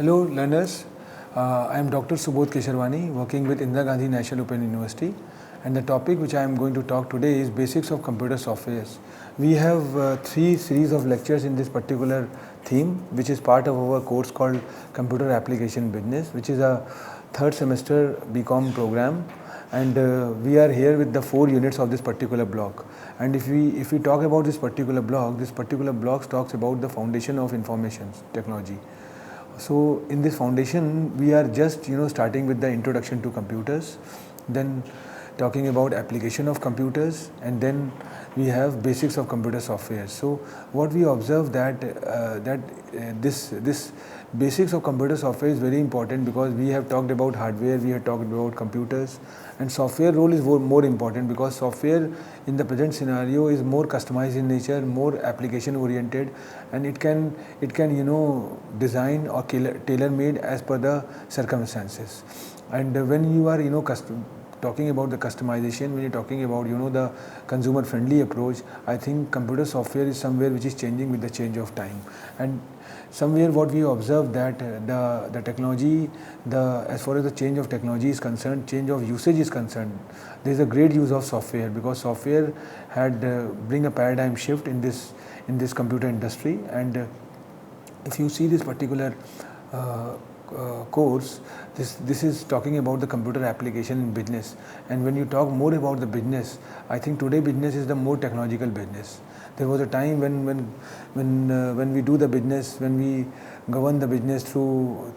Hello learners, I am Dr. Subodh Kesharwani working with Indira Gandhi National Open University, and the topic which I am going to talk today is basics of computer softwares. We have three series of lectures in this particular theme, which is part of our course called Computer Application Business, which is a third semester BCom program, and we are here with the 4 units of this particular block. And if we talk about this particular block talks about the foundation of information technology. So in this foundation, we are just starting with the introduction to computers, then talking about application of computers, and then we have basics of computer software. So what we observe that this basics of computer software is very important, because we have talked about hardware, we have talked about computers, and software role is more important, because software in the present scenario is more customized in nature, more application oriented, and it can design or tailor made as per the circumstances. And when you are talking about the customization, when you're talking about the consumer friendly approach, I think computer software is somewhere which is changing with the change of time. And somewhere what we observe that the technology, as far as the change of technology is concerned, change of usage is concerned, there is a great use of software, because software had bring a paradigm shift in this computer industry. And if you see this particular course, this is talking about the computer application in business. And when you talk more about the business, I think today business is the more technological business. There was a time when we do the business, when we govern the business through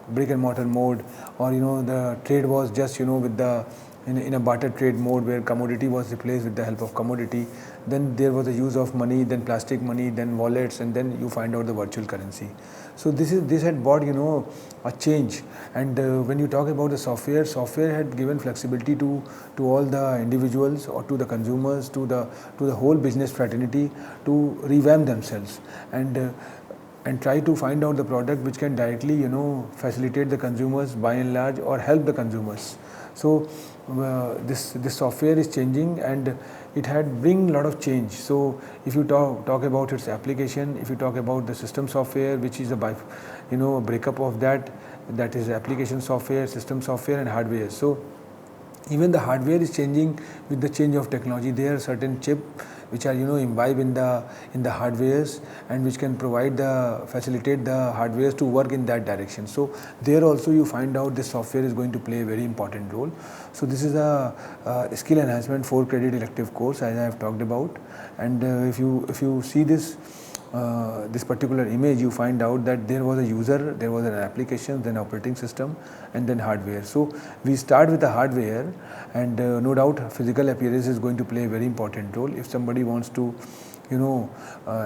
brick and mortar mode, or the trade was just with the in a barter trade mode, where commodity was replaced with the help of commodity. Then there was the use of money, then plastic money, then wallets, and then you find out the virtual currency. So this had brought a change. And when you talk about the software had given flexibility to all the individuals, or to the consumers, to the whole business fraternity, to revamp themselves and try to find out the product which can directly facilitate the consumers by and large, or help the consumers. So this software is changing, and it had bring a lot of change. So if you talk about its application, if you talk about the system software, which is a breakup of that is application software, system software, and hardware. So even the hardware is changing with the change of technology. There are certain chip which are imbibed in the hardwares, and which can facilitate the hardwares to work in that direction. So there also you find out this software is going to play a very important role. So this is a skill enhancement 4 credit elective course, as I have talked about. And if you see this particular image, you find out that there was a user, there was an application, then operating system, and then hardware. So we start with the hardware, and no doubt physical appearance is going to play a very important role. If somebody wants to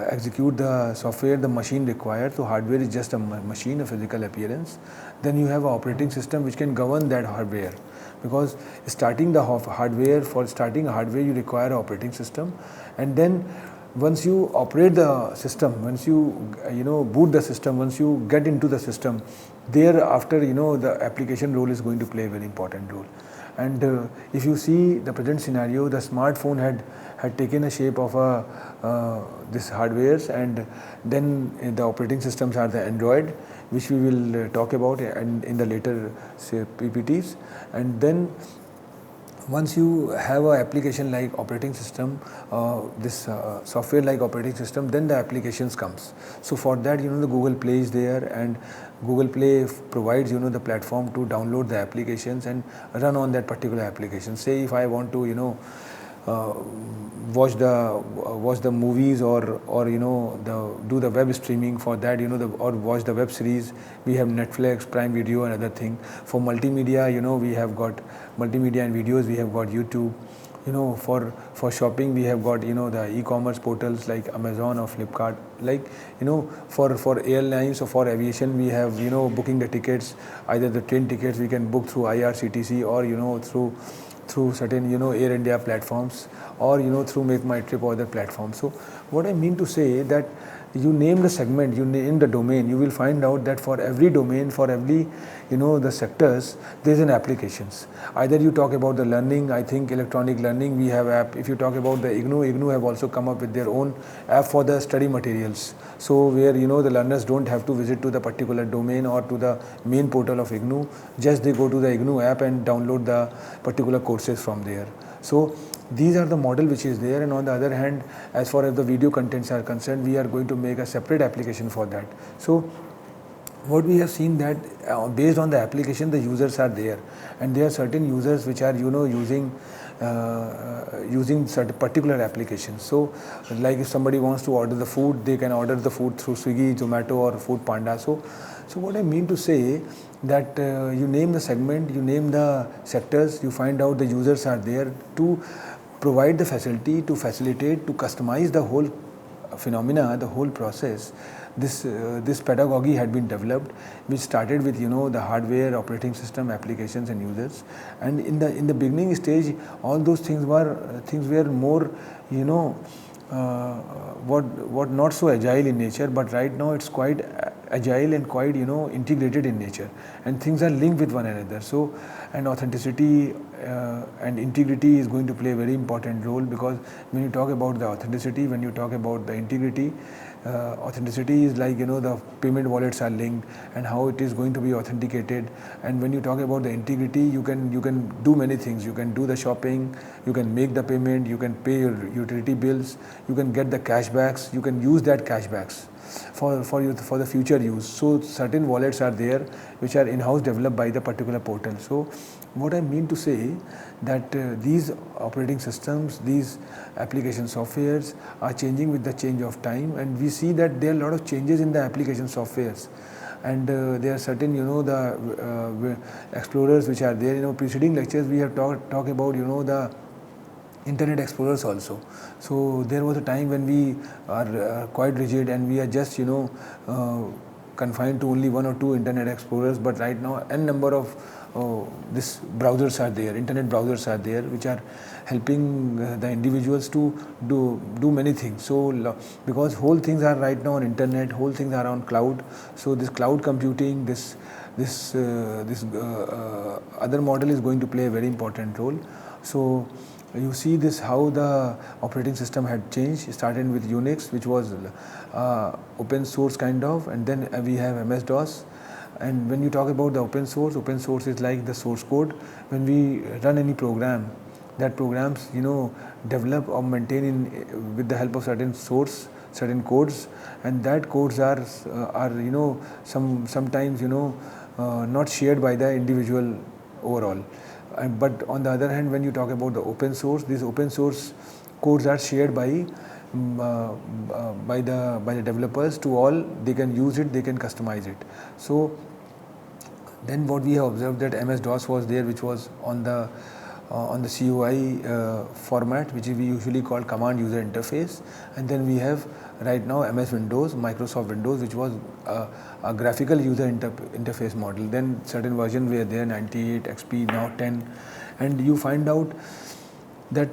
execute the software the machine requires, so hardware is just a machine, a physical appearance. Then you have an operating system which can govern that hardware, because starting the hardware, for starting a hardware you require an operating system. And then once you operate the system, once you boot the system, once you get into the system, thereafter the application role is going to play a very important role. And if you see the present scenario, the smartphone had taken a shape of this hardwares, and then the operating systems are the Android, which we will talk about in the later PPTs. And then once you have an application like operating system, this software like operating system, then the applications comes. So for that, the Google Play is there, and Google Play provides the platform to download the applications and run on that particular application. Say if I want to watch the movies, or do the web streaming. For that or watch the web series, we have Netflix, Prime Video, and other thing. For multimedia, we have got multimedia and videos, we have got YouTube. For shopping, we have got the e-commerce portals like Amazon or Flipkart. Like for airlines or for aviation, we have booking the tickets. Either the train tickets we can book through IRCTC, or through certain Air India platforms, or through Make My Trip or other platforms. So what I mean to say that you name the segment, you name the domain, you will find out that for every domain, for every the sectors, there is an applications. Either you talk about the learning, I think electronic learning, we have app. If you talk about the IGNOU have also come up with their own app for the study materials. So where the learners don't have to visit to the particular domain or to the main portal of IGNOU, just they go to the IGNOU app and download the particular courses from there. So these are the model which is there, and on the other hand, as far as the video contents are concerned, we are going to make a separate application for that. So what we have seen that based on the application, the users are there, and there are certain users which are using certain particular applications. So like if somebody wants to order the food, they can order the food through Swiggy, Zomato or Food Panda. So what I mean to say that you name the segment, you name the sectors, you find out the users are there to provide the facility, to facilitate, to customize the whole phenomena, the whole process. This pedagogy had been developed, which started with the hardware, operating system, applications, and users. And in the beginning stage, all those things were more what not so agile in nature, but right now it's quite agile and quite integrated in nature, and things are linked with one another. So and authenticity and integrity is going to play a very important role, because when you talk about the authenticity, when you talk about the integrity, authenticity is like the payment wallets are linked and how it is going to be authenticated. And when you talk about the integrity, you can do many things. You can do the shopping, you can make the payment, you can pay your utility bills, you can get the cashbacks, you can use that cashbacks for the future use. So certain wallets are there which are in-house developed by the particular portal. So what I mean to say that these operating systems, these application softwares are changing with the change of time, and we see that there are a lot of changes in the application softwares. And there are certain the explorers which are there. Preceding lectures we have talked about the Internet Explorers also. So there was a time when we are quite rigid and we are just confined to only one or two Internet Explorers, but right now n number of these browsers are there, internet browsers are there, which are helping the individuals to do many things. So because whole things are right now on internet, whole things are on cloud. So this cloud computing, this other model is going to play a very important role. So you see this how the operating system had changed, starting with Unix, which was open source kind of, and then we have MS-DOS. And when you talk about the open source is like the source code. When we run any program, that programs develop or maintain with the help of certain codes, and that codes are sometimes not shared by the individual overall. But on the other hand, when you talk about the open source, these open source codes are shared by the developers to all. They can use it, they can customize it. So then what we have observed that MS-DOS was there, which was on the CUI format, which we usually call command user interface. And then we have right now MS Windows, Microsoft Windows, which was a graphical user interface model. Then certain versions were there, 98, XP, now 10. And you find out that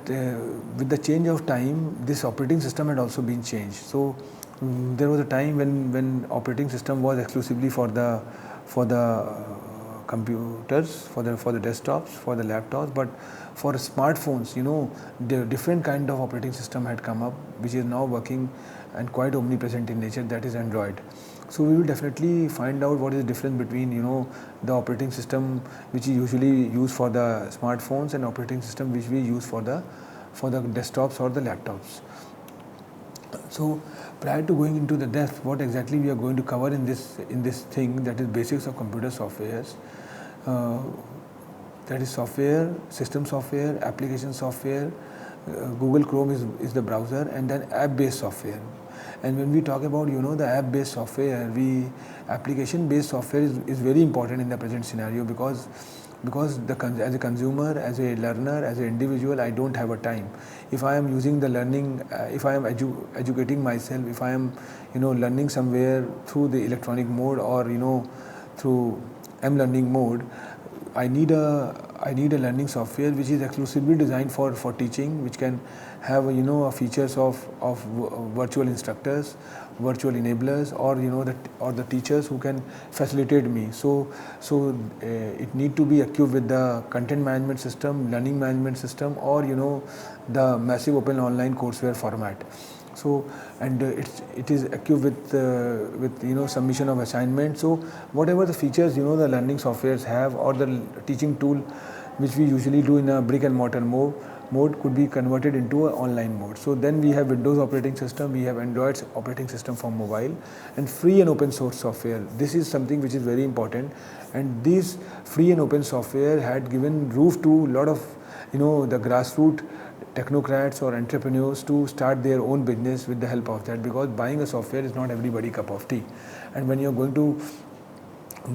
with the change of time, this operating system had also been changed. So there was a time when operating system was exclusively for the computers, for the desktops, for the laptops, but for smartphones, the different kind of operating system had come up, which is now working and quite omnipresent in nature, that is Android. So we will definitely find out what is the difference between the operating system which is usually used for the smartphones and operating system which we use for the desktops or the laptops. So prior to going into the depth, what exactly we are going to cover in this thing, that is basics of computer softwares. That is software, system software, application software. Google Chrome is the browser, and then app-based software. And when we talk about the app-based software, application-based software is very important in the present scenario, because as a consumer, as a learner, as an individual, I don't have a time. If I am using the learning, if I am educating myself, if I am learning somewhere through the electronic mode or through M-learning mode, I need a I need a learning software which is exclusively designed for teaching, which can have features of virtual instructors, virtual enablers, or the teachers who can facilitate me. So it need to be equipped with the content management system, learning management system, or the massive open online courseware format. So, and it is equipped with submission of assignment. So whatever the features the learning softwares have, or the teaching tool which we usually do in a brick and mortar mode could be converted into an online mode. So then we have Windows operating system, we have Android operating system for mobile, and free and open source software. This is something which is very important, and these free and open software had given roof to a lot of the grassroots technocrats or entrepreneurs to start their own business with the help of that, because buying a software is not everybody cup of tea. And when you're going to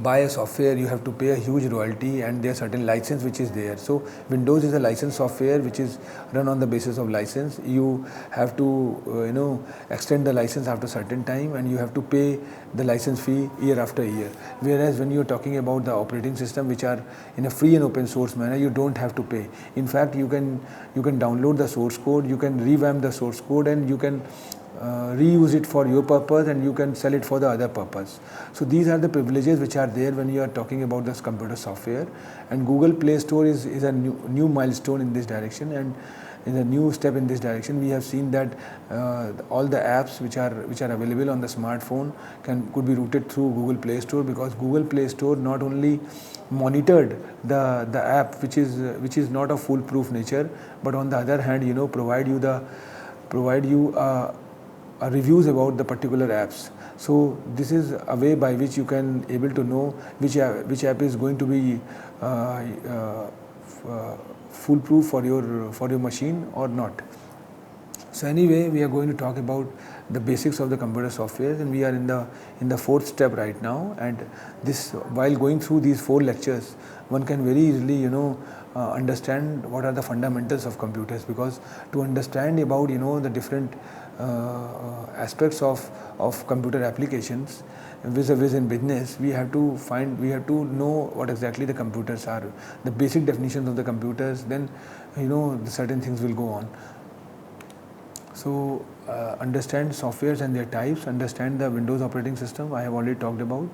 buy a software, you have to pay a huge royalty, and there's certain license which is there. So Windows is a licensed software which is run on the basis of license. You have to extend the license after certain time, and you have to pay the license fee year after year. Whereas when you're talking about the operating system which are in a free and open source manner, you don't have to pay. In fact, you can download the source code, you can revamp the source code, and you can reuse it for your purpose, and you can sell it for the other purpose. So these are the privileges which are there when you are talking about this computer software. And Google Play Store is a new milestone in this direction, and is a new step in this direction. We have seen that all the apps which are available on the smartphone could be routed through Google Play Store, because Google Play Store not only monitored the app which is not of foolproof nature, but on the other hand provide you reviews about the particular apps. So this is a way by which you can able to know which app is going to be foolproof for your machine or not. So anyway, we are going to talk about the basics of the computer software, and we are in the fourth step right now. And this, while going through these 4 lectures, one can very easily understand what are the fundamentals of computers, because to understand about the different aspects of computer applications vis-a-vis in business, we have to know what exactly the computers are, the basic definitions of the computers. Then the certain things will go on. So understand softwares and their types, understand the Windows operating system. I have already talked about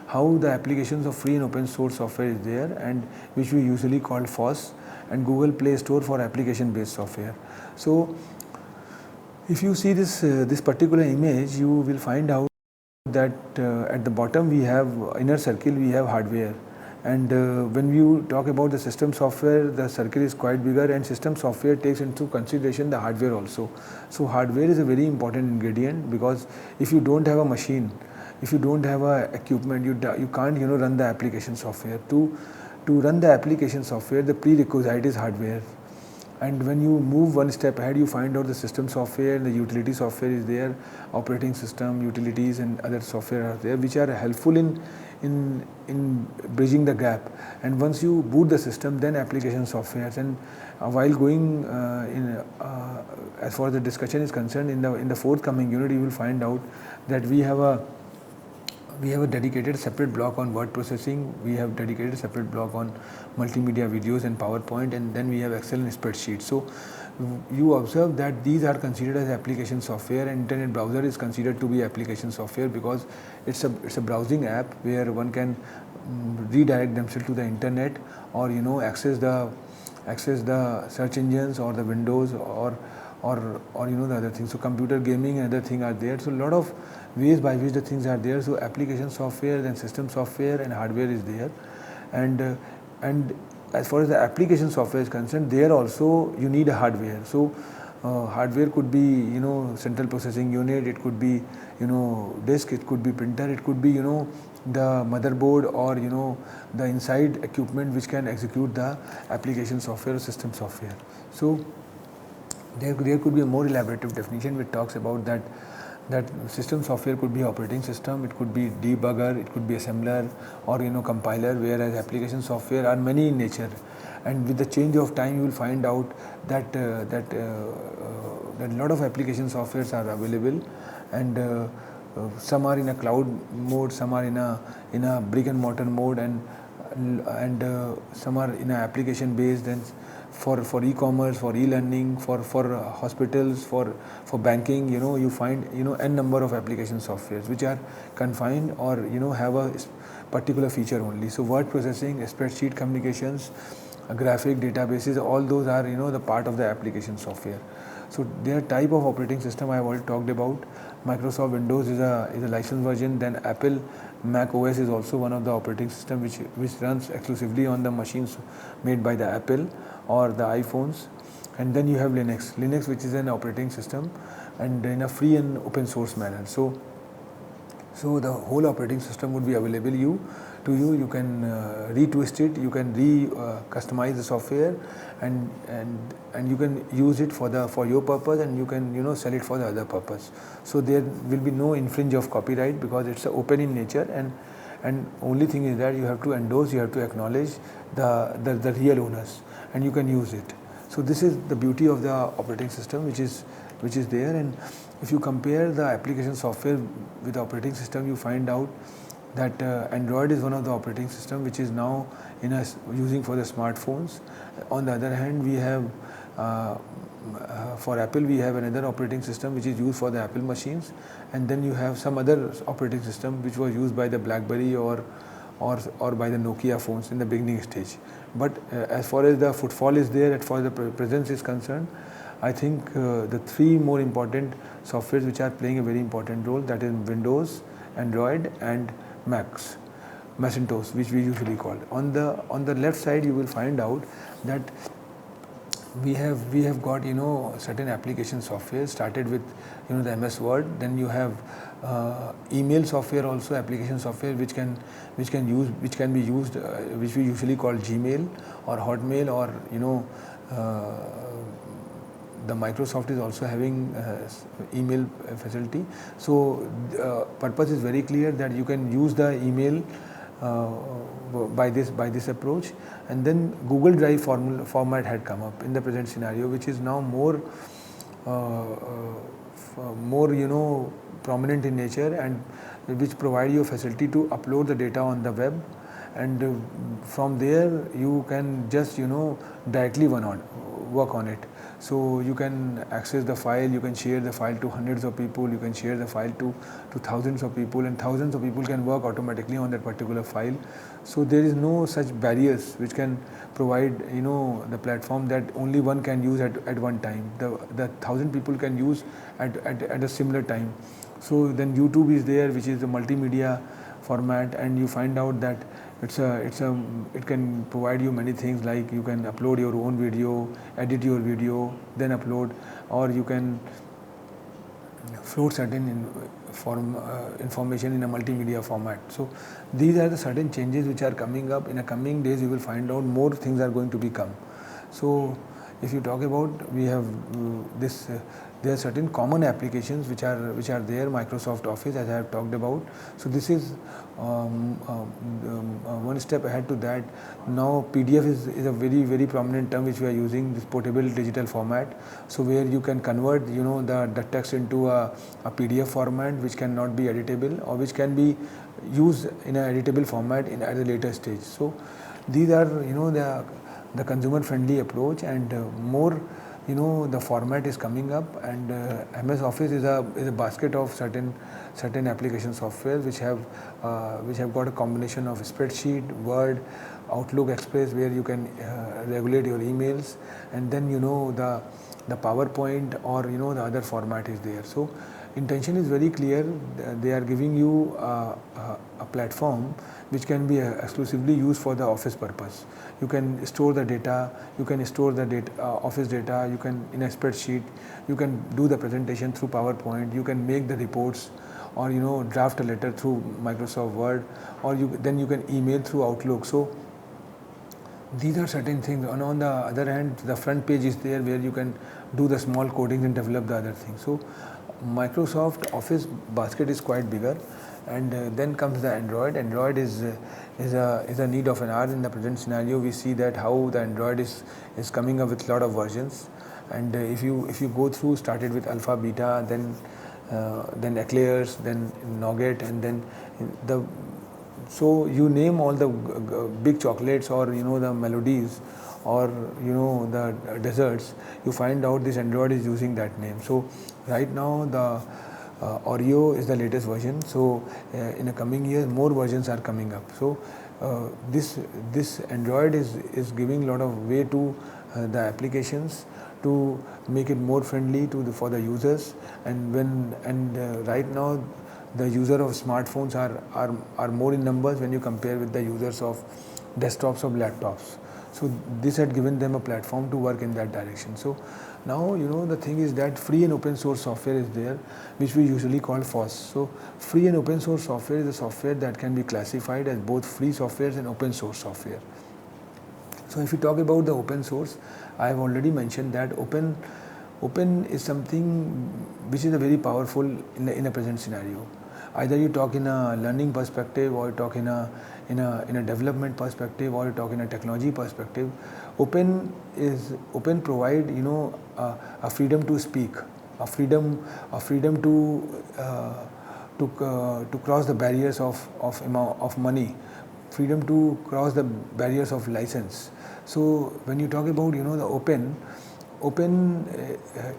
how the applications of free and open source software is there, and which we usually call FOSS, and Google Play Store for application based software. So if you see this particular image, you will find out that at the bottom we have inner circle, we have hardware, and when you talk about the system software, the circle is quite bigger, and system software takes into consideration the hardware also. So hardware is a very important ingredient, because if you don't have a machine, if you don't have a equipment, you can't run the application software. To run the application software, the prerequisite is hardware. And when you move one step ahead, you find out the system software, the utility software is there, operating system, utilities, and other software are there, which are helpful in bridging the gap. And once you boot the system, then application softwares. And while going as far as the discussion is concerned, in the forthcoming unit, you will find out that we have a dedicated separate block on word processing, we have dedicated separate block on multimedia videos and PowerPoint, and then we have Excel and spreadsheets. So you observe that these are considered as application software, and internet browser is considered to be application software, because it's a browsing app where one can redirect themselves to the internet, or access the search engines or the windows or the other things. So computer gaming and other things are there. So a lot of ways by which the things are there. So application software and system software and hardware is there, and as far as the application software is concerned, there also you need a hardware. So hardware could be central processing unit, it could be disk, it could be printer, it could be the motherboard, or the inside equipment which can execute the application software or system software. So there could be a more elaborative definition which talks about that system software could be operating system, it could be debugger, it could be assembler, or compiler, whereas application software are many in nature. And with the change of time, you will find out that a lot of application softwares are available, and some are in a cloud mode, some are in a brick and mortar mode, and and some are in a application based, and for e-commerce, for e-learning, for hospitals, for banking. You find n number of application softwares which are confined or have a particular feature only. So word processing, spreadsheet communications, graphic databases, all those are the part of the application software. So their type of operating system I have already talked about. Microsoft Windows is a licensed version. Then Apple Mac OS is also one of the operating system which runs exclusively on the machines made by the Apple or the iPhones. And then you have Linux, which is an operating system and in a free and open source manner. So the whole operating system would be available to you. You can retwist it, you can customize the software, and you can use it for your purpose, and you can sell it for the other purpose. So there will be no infringe of copyright because it's open in nature, and only thing is that you have to endorse, you have to acknowledge the real owners, and you can use it. So this is the beauty of the operating system which is there. And if you compare the application software with the operating system, you find out that Android is one of the operating system which is now using for the smartphones. On the other hand, we have for Apple we have another operating system which is used for the Apple machines, and then you have some other operating system which was used by the BlackBerry or by the Nokia phones in the beginning stage. But as far as the footfall is there, as far as the presence is concerned, I think the three more important softwares which are playing a very important role, that is Windows, Android and Macintosh, which we usually call. On the left side, you will find out that we have got certain application software started with the MS Word. Then you have email software also, application software which can be used, which we usually call Gmail or Hotmail, or the Microsoft is also having email facility. So purpose is very clear that you can use the email by this approach. And then Google Drive format had come up in the present scenario, which is now more prominent in nature, and which provide you a facility to upload the data on the web, and from there you can just directly work on it. So you can access the file, you can share the file to hundreds of people, you can share the file to thousands of people, and thousands of people can work automatically on that particular file. So there is no such barriers which can provide the platform that only one can use at one time. The 1,000 people can use at a similar time. So then YouTube is there, which is a multimedia format, and you find out that it can provide you many things, like you can upload your own video, edit your video, then upload, or you can float certain information in a multimedia format. So these are the certain changes which are coming up. In the coming days, you will find out more things are going to become. So if you talk about, we have there are certain common applications which are there. Microsoft Office, as I have talked about. So this is one step ahead to that. Now PDF is a very, very prominent term which we are using, this portable digital format. So where you can convert the text into a PDF format which cannot be editable, or which can be used in an editable format at a later stage. So these are the consumer friendly approach, and more the format is coming up, and MS Office is a basket of certain application software which have got a combination of spreadsheet, Word, Outlook Express, where you can regulate your emails, and then the PowerPoint or the other format is there. So intention is very clear. They are giving you a platform which can be exclusively used for the office purpose. You can store the data, you can store the office data, you can in a spreadsheet, you can do the presentation through PowerPoint, you can make the reports, or draft a letter through Microsoft Word, or then you can email through Outlook. So these are certain things. And on the other hand, the front page is there where you can do the small coding and develop the other things. So Microsoft Office basket is quite bigger. And then comes the Android. Android is a need of an hour in the present scenario. We see that how the Android is coming up with a lot of versions. And if you go through, started with Alpha, Beta, then Eclairs, then Nougat, and then so you name all the big chocolates, or the melodies, or the desserts, you find out this Android is using that name. So right now the Oreo is the latest version. So in the coming years more versions are coming up. So this Android is giving a lot of way to the applications to make it more friendly for the users. And right now the user of smartphones are more in numbers when you compare with the users of desktops or laptops. So this had given them a platform to work in that direction. So now the thing is that free and open source software is there, which we usually call FOSS. So free and open source software is a software that can be classified as both free softwares and open source software. So if you talk about the open source, I have already mentioned that open is something which is a very powerful in a present scenario. Either you talk in a learning perspective, or you talk in a development perspective, or you talk in a technology perspective. Open provide a freedom to speak, a freedom to cross the barriers of money, freedom to cross the barriers of license. So when you talk about the open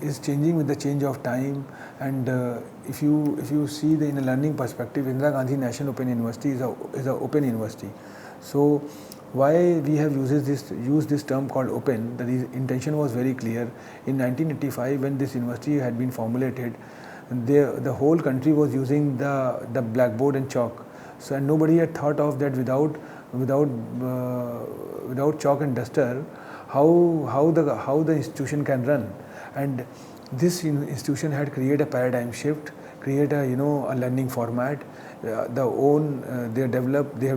is changing with the change of time. And if you see in a learning perspective, Indira Gandhi National Open University is a open university. So why we have used this term called open, the intention was very clear. In 1985, when this university had been formulated, the whole country was using the blackboard and chalk. So and nobody had thought of that without chalk and duster, how the institution can run. And this institution had created a paradigm shift, create a learning format. They have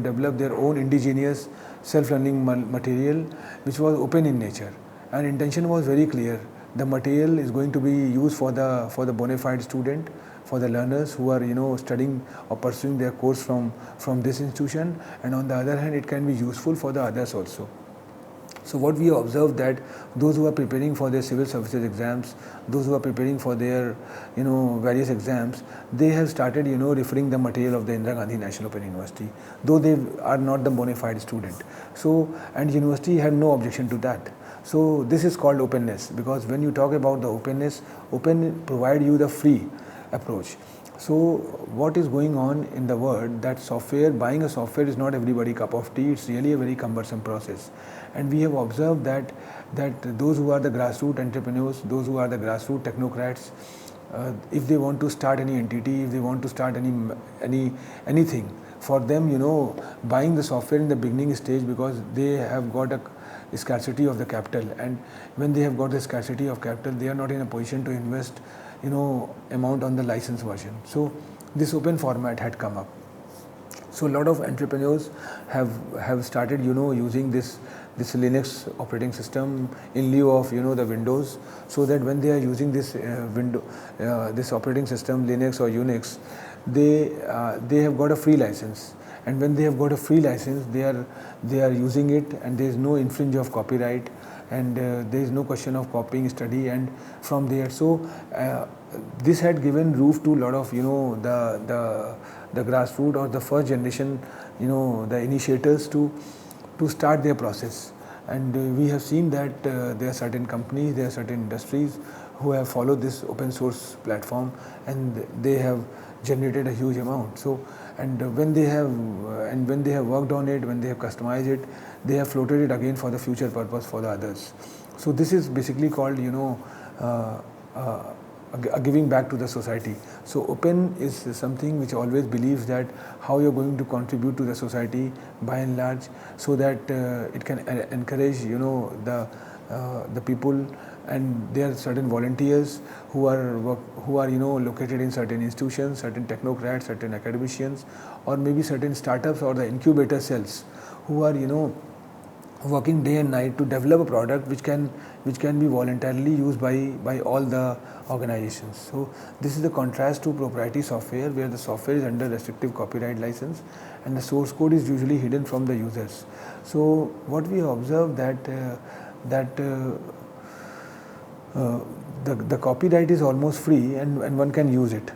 developed their own indigenous self-learning material, which was open in nature. And intention was very clear. The material is going to be used for the bona fide student, for the learners who are studying or pursuing their course from this institution, and on the other hand it can be useful for the others also. So what we observed that those who are preparing for their civil services exams, those who are preparing for their various exams, they have started referring the material of the Indira Gandhi National Open University, though they are not the bona fide student. So and university had no objection to that. So this is called openness, because when you talk about the openness, open provide you the free approach. So what is going on in the world, that buying a software is not everybody's cup of tea. It's really a very cumbersome process. And we have observed that those who are the grassroots entrepreneurs, those who are the grassroots technocrats, if they want to start any entity, if they want to start anything, for them buying the software in the beginning stage, because they have got a scarcity of the capital, and when they have got the scarcity of capital, they are not in a position to invest amount on the license version. So this open format had come up. So a lot of entrepreneurs have started using this Linux operating system in lieu of the Windows, so that when they are using this this operating system, Linux or Unix, they have got a free license. And when they have got a free license, they are using it, and there is no infringe of copyright, and there is no question of copying study and from there. So this had given roof to a lot of the grassroots or the first generation the initiators to start their process. And we have seen that there are certain companies, there are certain industries who have followed this open source platform, and they have generated a huge amount. So and when they have worked on it, when they have customized it, they have floated it again for the future purpose for the others. So this is basically called giving back to the society. So open is something which always believes that how you're going to contribute to the society by and large, so that it can encourage the people. And there are certain volunteers who are located in certain institutions, certain technocrats, certain academicians, or maybe certain startups or the incubator cells who are working day and night to develop a product which can be voluntarily used by all the organizations. So this is the contrast to proprietary software, where the software is under restrictive copyright license and the source code is usually hidden from the users. So what we observe that the copyright is almost free, and one can use it.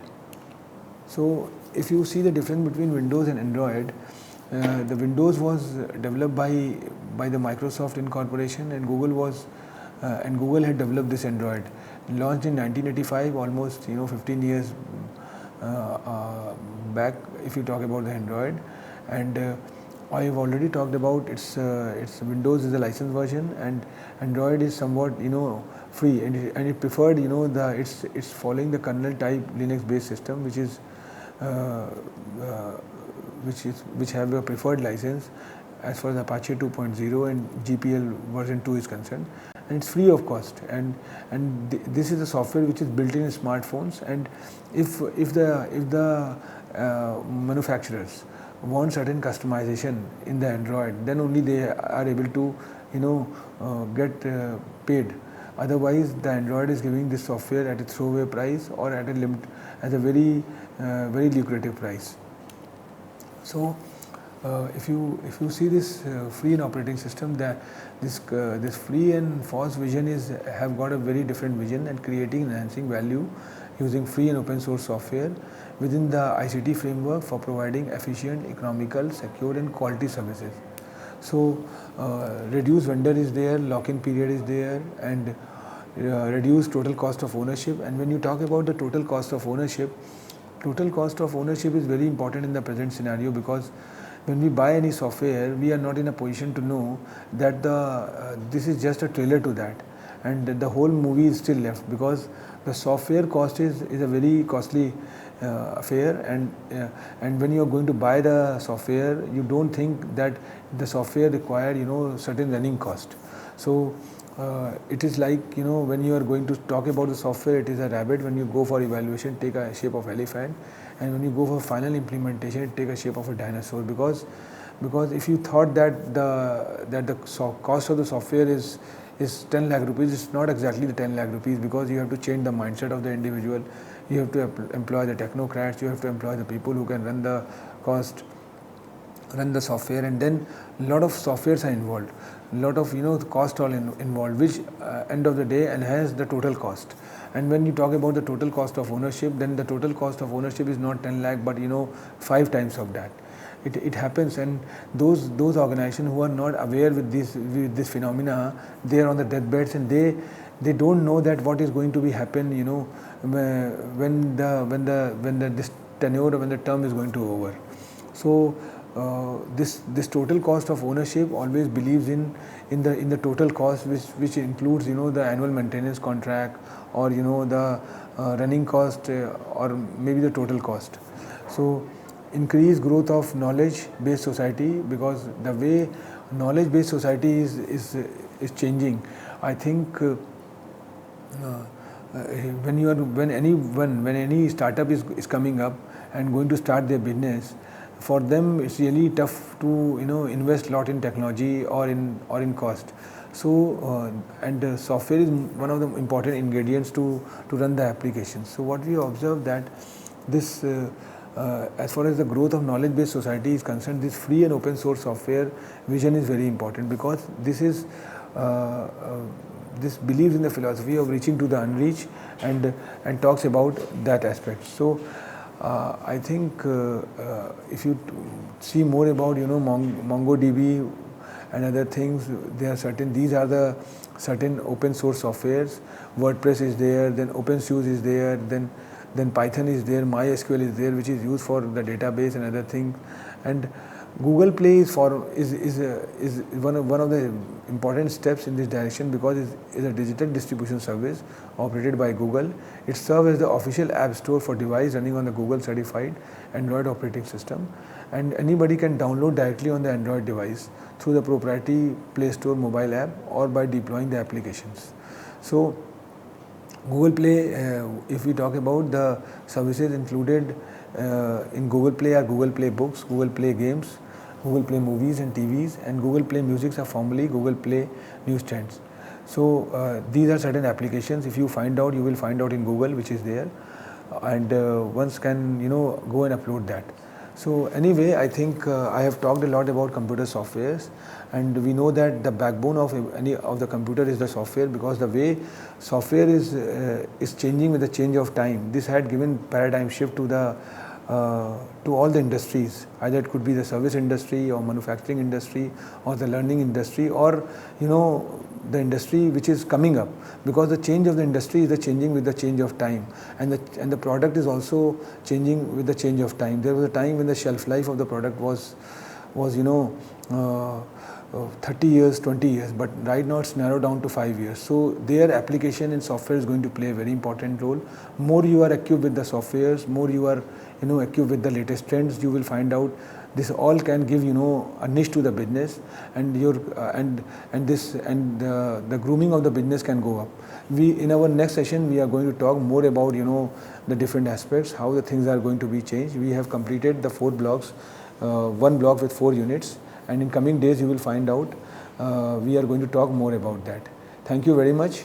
So if you see the difference between Windows and Android, the Windows was developed by the Microsoft Incorporation, and Google had developed this Android. Launched in 1985, almost 15 years back. If you talk about the Android, and I've already talked about its Windows is the licensed version, and Android is somewhat free, and it preferred it's following the kernel type Linux based system, uh, uh, which have a preferred license as far as Apache 2.0 and GPL version 2 is concerned, and it's free of cost. This is the software which is built in smartphones, and if the manufacturers want certain customization in the Android, then only they are able to get paid. Otherwise, the Android is giving this software at a throwaway price or at a very lucrative price. So, if you see this free and operating system, that this free and false vision have got a very different vision, and creating and enhancing value using free and open source software within the ICT framework for providing efficient, economical, secure and quality services. So, reduced vendor is there, lock-in period is there, and reduced total cost of ownership. And when you talk about the total cost of ownership is very important in the present scenario, because when we buy any software, we are not in a position to know that this is just a trailer to that, and the whole movie is still left, because the software cost is a very costly affair, and when you are going to buy the software, you don't think that the software require certain running cost. So it is like when you are going to talk about the software, it is a rabbit. When you go for evaluation, take a shape of elephant, and when you go for final implementation, it take a shape of a dinosaur, because if you thought that the cost of the software is 10 lakh rupees, it's not exactly the 10 lakh rupees, because you have to change the mindset of the individual, you have to employ the technocrats, you have to employ the people who can run the software, and then a lot of softwares are involved, a lot of cost all involved, which end of the day enhance the total cost. And when you talk about the total cost of ownership, then the total cost of ownership is not 10 lakh, but 5 times of that. It happens, and those organizations who are not aware with this phenomena, they are on the deathbeds, and they don't know that what is going to be happen when this tenure or when the term is going to over. So this total cost of ownership always believes in the total cost, which includes the annual maintenance contract, or the running cost, or maybe the total cost. So increased growth of knowledge based society, because the way knowledge based society is changing, I think when any startup is coming up and going to start their business, for them it's really tough to invest a lot in technology or in cost. So and software is one of the important ingredients to run the application. So what we observe that this as far as the growth of knowledge based society is concerned, this free and open source software vision is very important, because this believes in the philosophy of reaching to the unreached, and talks about that aspect. So I think if you see more about MongoDB and other things, there are these are the certain open source softwares. WordPress is there, then OpenSUSE is there, then Python is there, MySQL is there, which is used for the database and other things. And Google Play is one of the important steps in this direction, because it is a digital distribution service operated by Google. It serves as the official app store for device running on the Google certified Android operating system, and anybody can download directly on the Android device through the proprietary Play Store mobile app, or by deploying the applications. So Google Play, if we talk about the services included in Google Play, are Google Play Books, Google Play Games, Google Play Movies and TVs, and Google Play Music are formerly Google Play Newsstands. So these are certain applications. If you find out, you will find out in Google, which is there, and once can go and upload that. So anyway, I think I have talked a lot about computer softwares, and we know that the backbone of any of the computer is the software, because the way software is changing with the change of time. This had given paradigm shift to to all the industries. Either it could be the service industry or manufacturing industry or the learning industry, or the industry which is coming up, because the change of the industry is the changing with the change of time, and the product is also changing with the change of time. There was a time when the shelf life of the product was 30 years, 20 years, but right now it's narrowed down to 5 years. So their application in software is going to play a very important role. More you are equipped with the softwares, more you are equipped with the latest trends, you will find out this all can give a niche to the business, and your the grooming of the business can go up. In our next session we are going to talk more about the different aspects, how the things are going to be changed. We have completed the 4 blocks, one block with 4 units, and in coming days you will find out we are going to talk more about that. Thank you very much.